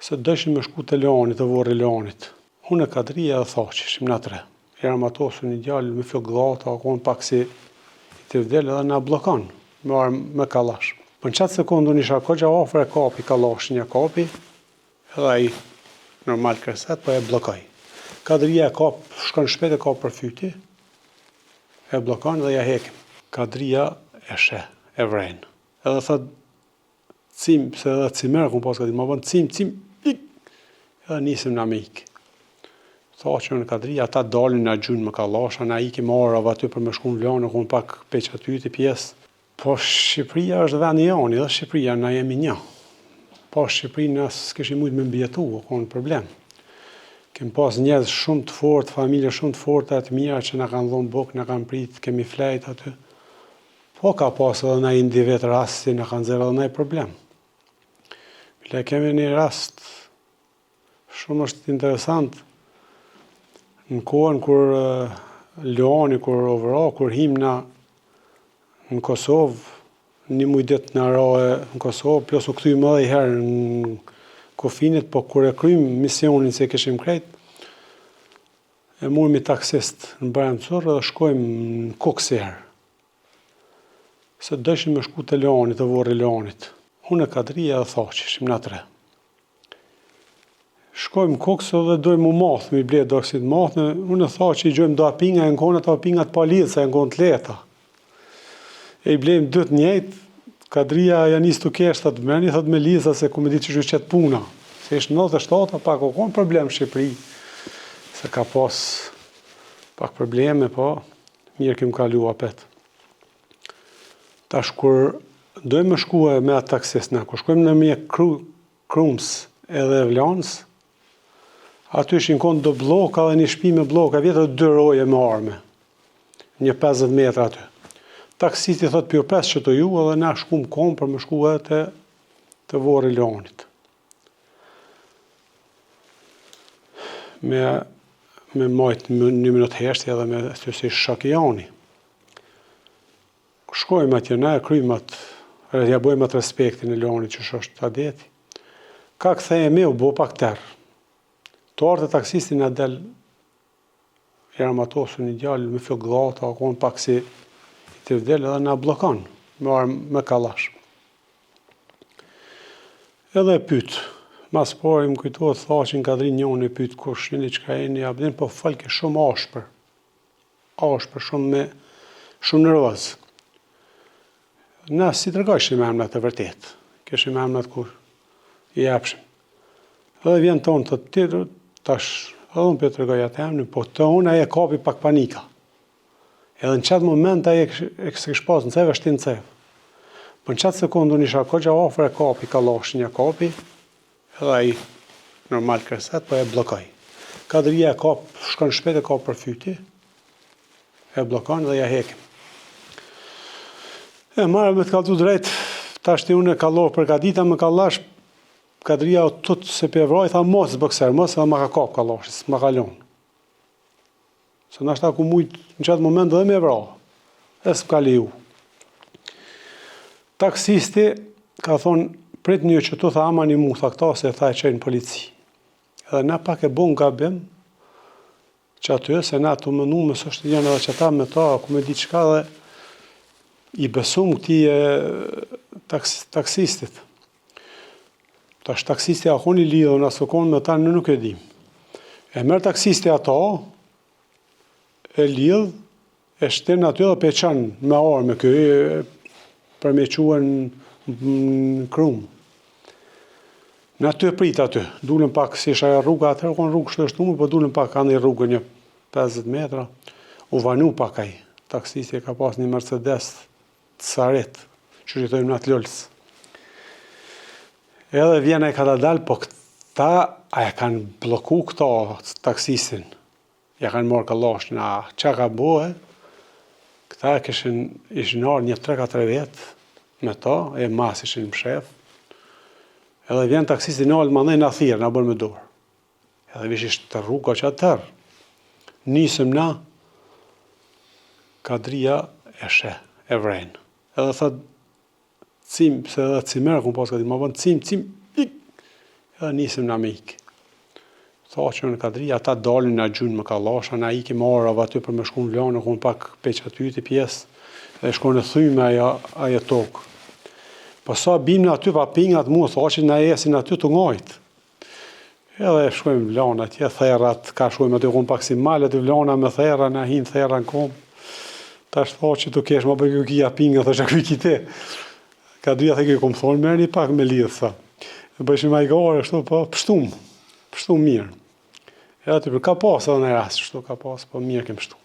se dëshin me shku të Leonit, të vorri Leonit. Unë e Kadria edhe Thaqi, ishim na tre. Eram atosu një djallë me fjok glata, akon pak si të vdel edhe na blokon, me kallash. Për në qatë sekundu nisha kogja ofër e kapi kallash një kapi, edhe ai normal kreset, po e blokoj. Kadria e kap, shkon shpet e kap për fyti, e blokon dhe ja hekim. Kadria e sheh, e vren. Edhe thot, cim, se edhe cimer ku pas ka ditë, ma bën cim, ik, edhe nisim na me ik. Thaqi në Kadria, ata dalin na gjun me kallasha, na ikim arava aty për me shku në Lanë, ku pak peq aty të pjesë. Po Shqipëria është vendi joni, dhe Shqipëria na jemi një. Po Shqipërinë na s'kishim mujt me mbjetu, ka një problem. Kem pas njerëz shumë të fortë, familje shumë të forta, të mira që na kanë dhënë bukë, na kanë prit, kemi flejt aty. Po ka pas edhe na indi vetë rasti, na kanë zerë edhe na problem. Le kemi një rast shumë është interesant. Në kohën kur Leoni, kur ovra, kur himna në Kosovë, një muj ditë në arahe në Kosovë, plus u kthymë edhe i herë në kufinit, po kur e krymë misionin se kishim krejt, e mujmë i taksist në Bajram Currë dhe shkojmë në Kuk si herë. Se dëshin me shku të Leonit, të vorri Leonit. Unë e Kadria edhe Thaqi, ishim na tre. Shkojmë Kokso dhe dojmë u mathë, mi ble doksit mathë, unë e Thaqi i gjojmë do apinga, e në kone të apingat pa lidhë, se e në kone të leta. E i blejmë dët njejtë, Kadria janë nisë të keshtë të meni, thot me lidhë, se ku me ditë që që qëtë puna. Se ishtë 97, pak o konë problem Shqipëri, se ka pas pak probleme, po mirë kem kalu apet. Tash kur dojmë me shkue me atë taksisna, kur shkojmë në mje Krums edhe Vlanës, aty ishin konë do bloka dhe një shpi me bloka, vjetë dhe 2 roje me arme, një 50 metra aty. Taksisti thot pjo 5 që të ju, edhe na shkum konë për me shku edhe të vorri Leonit. Me majtë 1 minutë heshtje edhe me thjesi Shakijani. Shkojmë atje, na e krymë atë, ja bojmë atë respektin e Leonit që është të adeti. Ka këthejemi u bo pak tërë. Të artë e taksisti nga del, eram atosu një djallë me fjok glata, akon pak si të vdel edhe na blokon, me kallash. Edhe e pytë, mas pari më kujtohet Thaqin Kadri njën e pytë kush një që ka e një abdin, po falke shumë ashpër, shumë nervoz. Na si të rgojshim emnat e vërtet, kishim emnat kur i japshim. Edhe vjen tonë të tjetër, tash, edhe unë për të rgoj atë emnin, po të unë aje kapi pak panika. Edhe në qatë moment aje e kësë kish pas në ceve, shti në ceve. Po në qatë sekundu nisha kogja ofër e kapi, kallash një kapi, edhe aji normal kreset, po e blokoj. Kadria e kap, shkon shpet e kap për fyti, e blokon dhe ja hekim. E marrë me të kaltu drejt, tash të unë e kalloh për kadita me kallash, Kadria o tutë se për evroj, tha mos bëkser, mos edhe ma ka kap kallashis, ma kalon. Se nashta ku mujtë në qatë moment dhe me evroj, e s'ka liu. Taksisti ka thonë, prit një që tu tha ama një mu, tha këta se tha e qenë polici. Edhe na pak e bon gabim, që aty, se na të mënu me së është janë edhe që ta me ta, ku me di qka dhe i besum këti taksistit. Tash taksisti akon i lidhën, asë konë me ta në nuk e dim. E merë taksisti ato, e lidhë, e shtenë aty dhe peqan me arme, për me quen në Krum. Në aty e prit aty, dulën pak, si isha rruga atër, konë rrugë shtështumë, po dulën pak anë i rrugë një 50 metra, u vanu pak aj. Taksisti ka pas një Mercedes të saret, që rritojmë në atë lëllës. Edhe vjen e ka da dalë, po këta, a e kanë bloku këta taksistin. Ja kanë morë kallash na qa ka bohe. Këta ishin arë një 3-4 vetë me ta, e mas ishin më shef. Edhe vjen taksistin alë ma nejnë a thirë, na bërë me dorë. Edhe vish ishtë të rruga që atër. Nisëm na, Kadria e sheh, e vren. Edhe thot, cim, se edhe cimer, ku pas ka ditë, ma bën cim, ik, Edhe nisim na me ikë. Thoqën në Kadri, ata dalin na gjynë më kallasha, na ikim orave aty për me shku në Vlanë, ku pak peq aty të pjesë, dhe shkon në thyme ajo tokë. Po sa bim në aty pa pingat mua, thoqën na esin aty të ngajt. Edhe shkojmë në Vlanë atje, therrat, ka shkojmë aty ku pak si malet të Vlana me therra, na hin therra në kom. Tash thoqë tu kesh më për kjo kia pinga, thosha kuj kite. Kadria the kjo kom thonë, merrni pak me lidh, tha. Bëshim ai gore ashtu, po pështum mirë. Edhe aty ka pas edhe në rast, kështu ka pas, po mirë kem pështu.